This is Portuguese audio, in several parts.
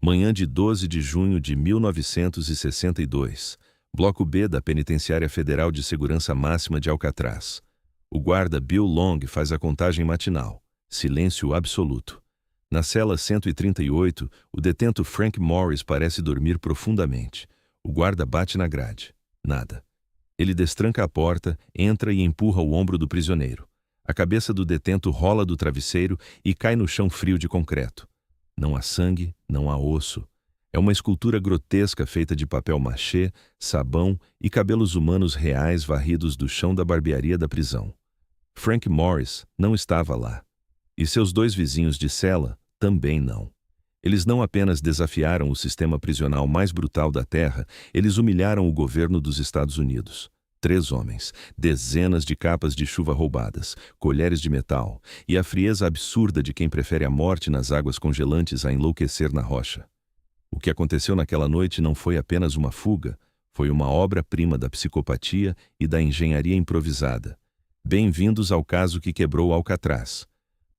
Manhã de 12 de junho de 1962. Bloco B da Penitenciária Federal de Segurança Máxima de Alcatraz. O guarda Bill Long faz a contagem matinal. Silêncio absoluto. Na cela 138, o detento Frank Morris parece dormir profundamente. O guarda bate na grade. Nada. Ele destranca a porta, entra e empurra o ombro do prisioneiro. A cabeça do detento rola do travesseiro e cai no chão frio de concreto. Não há sangue, não há osso. É uma escultura grotesca feita de papel machê, sabão e cabelos humanos reais varridos do chão da barbearia da prisão. Frank Morris não estava lá. E seus dois vizinhos de cela também não. Eles não apenas desafiaram o sistema prisional mais brutal da Terra, eles humilharam o governo dos Estados Unidos. 3 homens, dezenas de capas de chuva roubadas, colheres de metal e a frieza absurda de quem prefere a morte nas águas congelantes a enlouquecer na rocha. O que aconteceu naquela noite não foi apenas uma fuga, foi uma obra-prima da psicopatia e da engenharia improvisada. Bem-vindos ao caso que quebrou Alcatraz.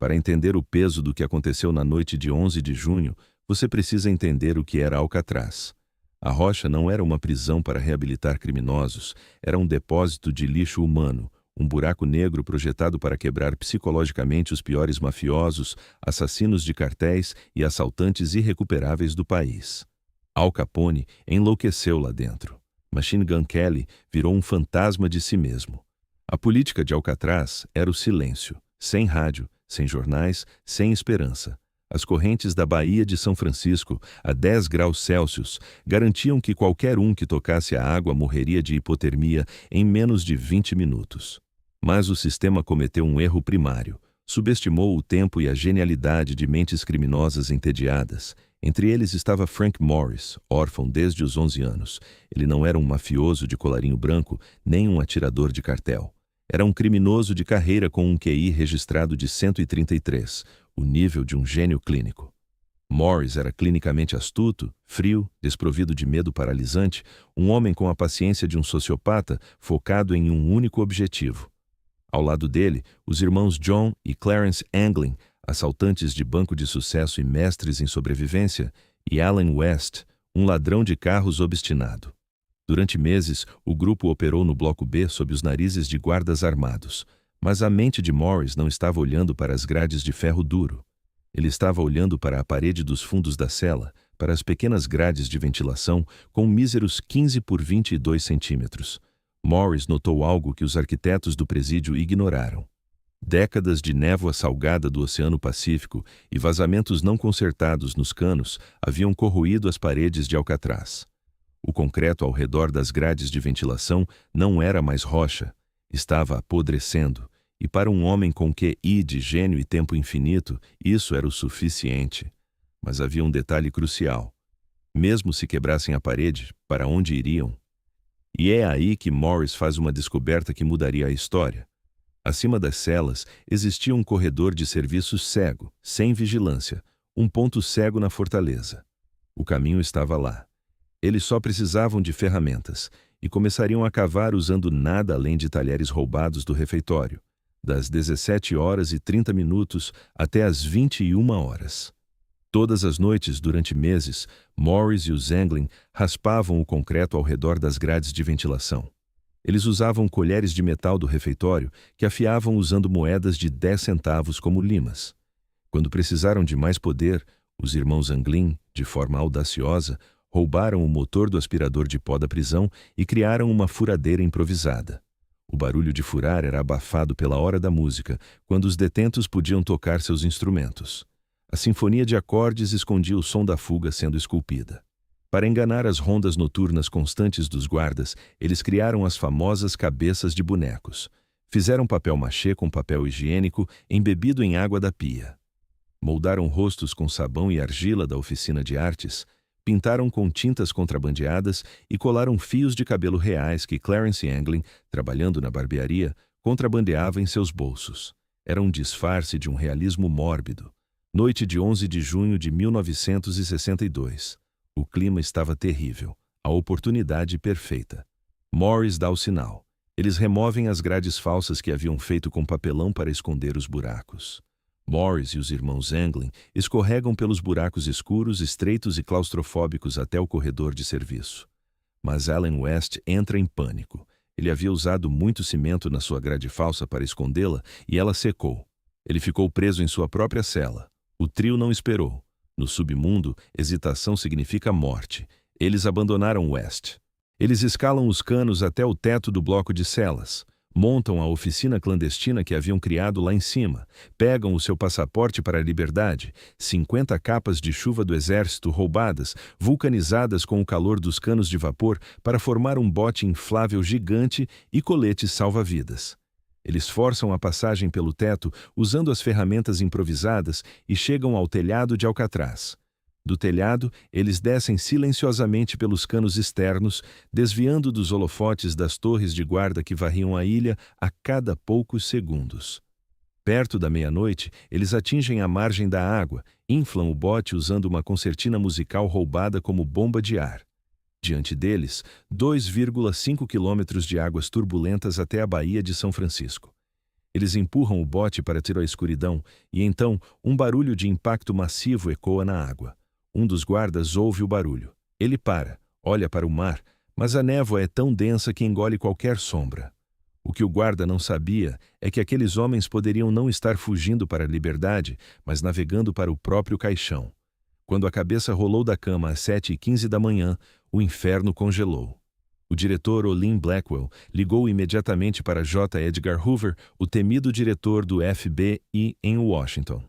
Para entender o peso do que aconteceu na noite de 11 de junho, você precisa entender o que era Alcatraz. A rocha não era uma prisão para reabilitar criminosos, era um depósito de lixo humano, um buraco negro projetado para quebrar psicologicamente os piores mafiosos, assassinos de cartéis e assaltantes irrecuperáveis do país. Al Capone enlouqueceu lá dentro. Machine Gun Kelly virou um fantasma de si mesmo. A política de Alcatraz era o silêncio, sem rádio, sem jornais, sem esperança. As correntes da Baía de São Francisco, a 10 graus Celsius, garantiam que qualquer um que tocasse a água morreria de hipotermia em menos de 20 minutos. Mas o sistema cometeu um erro primário. Subestimou o tempo e a genialidade de mentes criminosas entediadas. Entre eles estava Frank Morris, órfão desde os 11 anos. Ele não era um mafioso de colarinho branco, nem um atirador de cartel. Era um criminoso de carreira com um QI registrado de 133, o nível de um gênio clínico. Morris era clinicamente astuto, frio, desprovido de medo paralisante, um homem com a paciência de um sociopata focado em um único objetivo. Ao lado dele, os irmãos John e Clarence Anglin, assaltantes de banco de sucesso e mestres em sobrevivência, e Alan West, um ladrão de carros obstinado. Durante meses, o grupo operou no Bloco B sob os narizes de guardas armados, mas a mente de Morris não estava olhando para as grades de ferro duro. Ele estava olhando para a parede dos fundos da cela, para as pequenas grades de ventilação com míseros 15 por 22 centímetros. Morris notou algo que os arquitetos do presídio ignoraram. Décadas de névoa salgada do Oceano Pacífico e vazamentos não consertados nos canos haviam corroído as paredes de Alcatraz. O concreto ao redor das grades de ventilação não era mais rocha, estava apodrecendo, e para um homem com QI de gênio e tempo infinito, isso era o suficiente. Mas havia um detalhe crucial. Mesmo se quebrassem a parede, para onde iriam? E é aí que Morris faz uma descoberta que mudaria a história. Acima das celas, existia um corredor de serviço cego, sem vigilância, um ponto cego na fortaleza. O caminho estava lá. Eles só precisavam de ferramentas e começariam a cavar usando nada além de talheres roubados do refeitório, das 17h30 até as 21h. Todas as noites, durante meses, Morris e os Anglin raspavam o concreto ao redor das grades de ventilação. Eles usavam colheres de metal do refeitório que afiavam usando moedas de 10 centavos como limas. Quando precisaram de mais poder, os irmãos Anglin, de forma audaciosa, roubaram o motor do aspirador de pó da prisão e criaram uma furadeira improvisada. O barulho de furar era abafado pela hora da música, quando os detentos podiam tocar seus instrumentos. A sinfonia de acordes escondia o som da fuga sendo esculpida. Para enganar as rondas noturnas constantes dos guardas, eles criaram as famosas cabeças de bonecos. Fizeram papel machê com papel higiênico embebido em água da pia. Moldaram rostos com sabão e argila da oficina de artes, pintaram com tintas contrabandeadas e colaram fios de cabelo reais que Clarence Anglin, trabalhando na barbearia, contrabandeava em seus bolsos. Era um disfarce de um realismo mórbido. Noite de 11 de junho de 1962. O clima estava terrível. A oportunidade perfeita. Morris dá o sinal. Eles removem as grades falsas que haviam feito com papelão para esconder os buracos. Morris e os irmãos Anglin escorregam pelos buracos escuros, estreitos e claustrofóbicos até o corredor de serviço. Mas Allen West entra em pânico. Ele havia usado muito cimento na sua grade falsa para escondê-la e ela secou. Ele ficou preso em sua própria cela. O trio não esperou. No submundo, hesitação significa morte. Eles abandonaram West. Eles escalam os canos até o teto do bloco de celas. Montam a oficina clandestina que haviam criado lá em cima. Pegam o seu passaporte para a liberdade, 50 capas de chuva do exército roubadas, vulcanizadas com o calor dos canos de vapor para formar um bote inflável gigante e coletes salva-vidas. Eles forçam a passagem pelo teto usando as ferramentas improvisadas e chegam ao telhado de Alcatraz. Do telhado, eles descem silenciosamente pelos canos externos, desviando dos holofotes das torres de guarda que varriam a ilha a cada poucos segundos. Perto da meia-noite, eles atingem a margem da água, inflam o bote usando uma concertina musical roubada como bomba de ar. Diante deles, 2,5 quilômetros de águas turbulentas até a Baía de São Francisco. Eles empurram o bote para tirar a escuridão e então um barulho de impacto massivo ecoa na água. Um dos guardas ouve o barulho. Ele para, olha para o mar, mas a névoa é tão densa que engole qualquer sombra. O que o guarda não sabia é que aqueles homens poderiam não estar fugindo para a liberdade, mas navegando para o próprio caixão. Quando a cabeça rolou da cama às 7h15 da manhã, o inferno congelou. O diretor Olin Blackwell ligou imediatamente para J. Edgar Hoover, o temido diretor do FBI em Washington.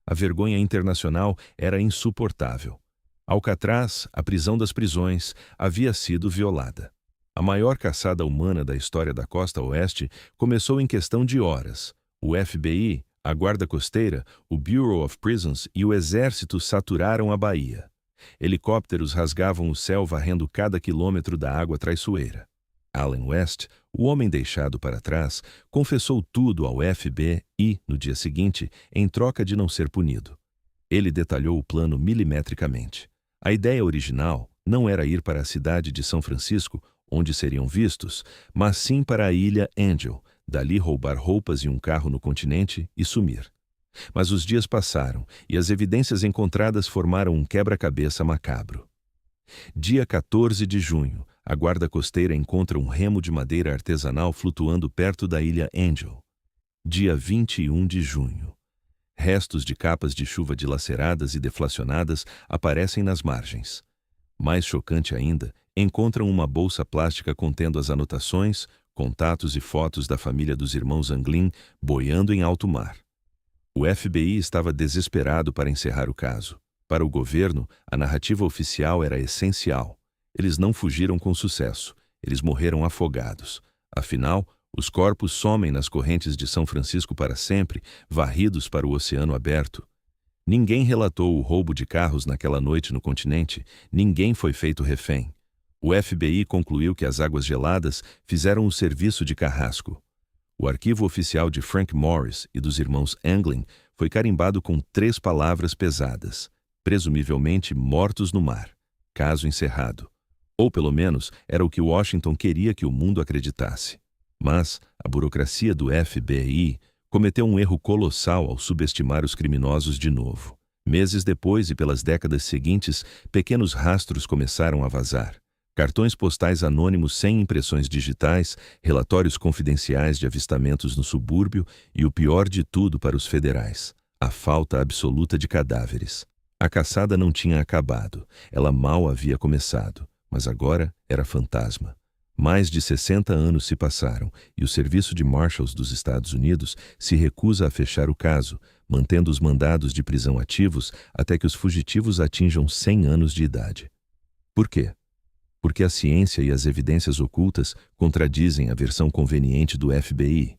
A vergonha internacional era insuportável. Alcatraz, a prisão das prisões, havia sido violada. A maior caçada humana da história da costa oeste começou em questão de horas. O FBI, a Guarda Costeira, o Bureau of Prisons e o Exército saturaram a baía. Helicópteros rasgavam o céu varrendo cada quilômetro da água traiçoeira. Allen West, o homem deixado para trás, confessou tudo ao FBI no dia seguinte, em troca de não ser punido. Ele detalhou o plano milimetricamente. A ideia original não era ir para a cidade de São Francisco, onde seriam vistos, mas sim para a ilha Angel, dali roubar roupas e um carro no continente e sumir. Mas os dias passaram e as evidências encontradas formaram um quebra-cabeça macabro. Dia 14 de junho, a guarda costeira encontra um remo de madeira artesanal flutuando perto da ilha Angel. Dia 21 de junho. Restos de capas de chuva dilaceradas e deflacionadas aparecem nas margens. Mais chocante ainda, encontram uma bolsa plástica contendo as anotações, contatos e fotos da família dos irmãos Anglin boiando em alto mar. O FBI estava desesperado para encerrar o caso. Para o governo, a narrativa oficial era essencial. Eles não fugiram com sucesso. Eles morreram afogados. Afinal, os corpos somem nas correntes de São Francisco para sempre, varridos para o oceano aberto. Ninguém relatou o roubo de carros naquela noite no continente. Ninguém foi feito refém. O FBI concluiu que as águas geladas fizeram o serviço de carrasco. O arquivo oficial de Frank Morris e dos irmãos Anglin foi carimbado com 3 palavras pesadas, presumivelmente mortos no mar, caso encerrado. Ou pelo menos era o que Washington queria que o mundo acreditasse. Mas a burocracia do FBI cometeu um erro colossal ao subestimar os criminosos de novo. Meses depois e pelas décadas seguintes, pequenos rastros começaram a vazar. Cartões postais anônimos sem impressões digitais, relatórios confidenciais de avistamentos no subúrbio e o pior de tudo para os federais, a falta absoluta de cadáveres. A caçada não tinha acabado, ela mal havia começado, mas agora era fantasma. Mais de 60 anos se passaram e o Serviço de Marshals dos Estados Unidos se recusa a fechar o caso, mantendo os mandados de prisão ativos até que os fugitivos atinjam 100 anos de idade. Por quê? Porque a ciência e as evidências ocultas contradizem a versão conveniente do FBI.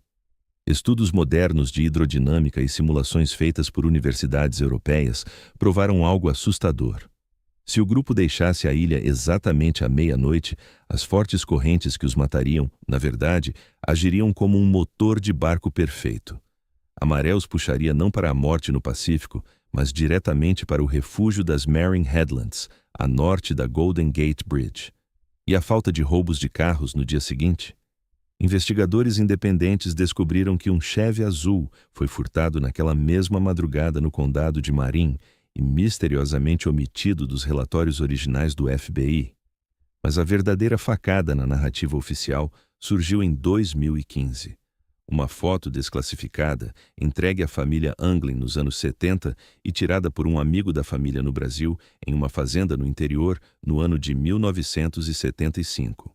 Estudos modernos de hidrodinâmica e simulações feitas por universidades europeias provaram algo assustador. Se o grupo deixasse a ilha exatamente à meia-noite, as fortes correntes que os matariam, na verdade, agiriam como um motor de barco perfeito. A maré os puxaria não para a morte no Pacífico, mas diretamente para o refúgio das Marion Headlands, a norte da Golden Gate Bridge. E a falta de roubos de carros no dia seguinte? Investigadores independentes descobriram que um Chevy azul foi furtado naquela mesma madrugada no condado de Marin e misteriosamente omitido dos relatórios originais do FBI. Mas a verdadeira facada na narrativa oficial surgiu em 2015. Uma foto desclassificada, entregue à família Anglin nos anos 70 e tirada por um amigo da família no Brasil, em uma fazenda no interior, no ano de 1975.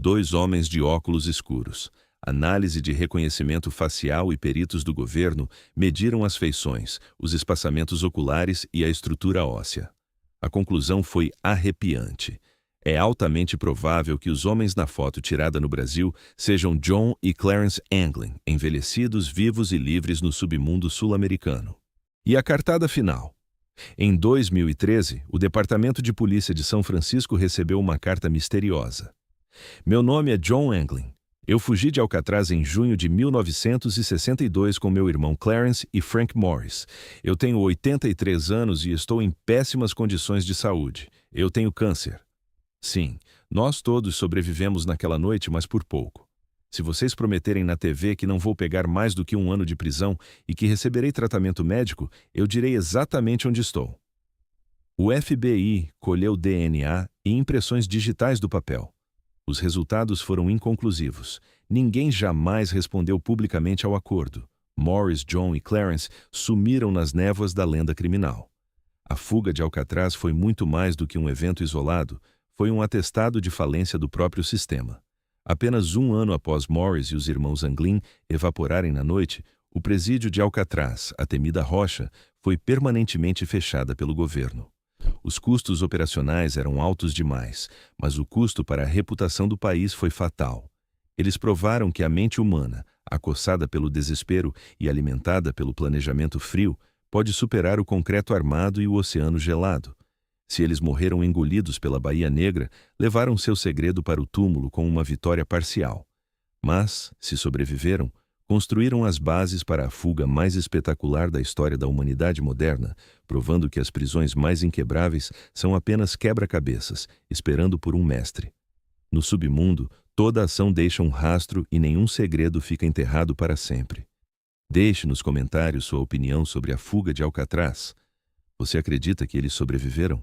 2 homens de óculos escuros, análise de reconhecimento facial e peritos do governo mediram as feições, os espaçamentos oculares e a estrutura óssea. A conclusão foi arrepiante. É altamente provável que os homens na foto tirada no Brasil sejam John e Clarence Anglin, envelhecidos, vivos e livres no submundo sul-americano. E a cartada final. Em 2013, o Departamento de Polícia de São Francisco recebeu uma carta misteriosa. Meu nome é John Anglin. Eu fugi de Alcatraz em junho de 1962 com meu irmão Clarence e Frank Morris. Eu tenho 83 anos e estou em péssimas condições de saúde. Eu tenho câncer. Sim, nós todos sobrevivemos naquela noite, mas por pouco. Se vocês prometerem na TV que não vou pegar mais do que 1 ano de prisão e que receberei tratamento médico, eu direi exatamente onde estou. O FBI colheu DNA e impressões digitais do papel. Os resultados foram inconclusivos. Ninguém jamais respondeu publicamente ao acordo. Morris, John e Clarence sumiram nas névoas da lenda criminal. A fuga de Alcatraz foi muito mais do que um evento isolado, foi um atestado de falência do próprio sistema. Apenas 1 ano após Morris e os irmãos Anglin evaporarem na noite, o presídio de Alcatraz, a temida rocha, foi permanentemente fechada pelo governo. Os custos operacionais eram altos demais, mas o custo para a reputação do país foi fatal. Eles provaram que a mente humana, acossada pelo desespero e alimentada pelo planejamento frio, pode superar o concreto armado e o oceano gelado. Se eles morreram engolidos pela Baía Negra, levaram seu segredo para o túmulo com uma vitória parcial. Mas, se sobreviveram, construíram as bases para a fuga mais espetacular da história da humanidade moderna, provando que as prisões mais inquebráveis são apenas quebra-cabeças, esperando por um mestre. No submundo, toda ação deixa um rastro e nenhum segredo fica enterrado para sempre. Deixe nos comentários sua opinião sobre a fuga de Alcatraz. Você acredita que eles sobreviveram?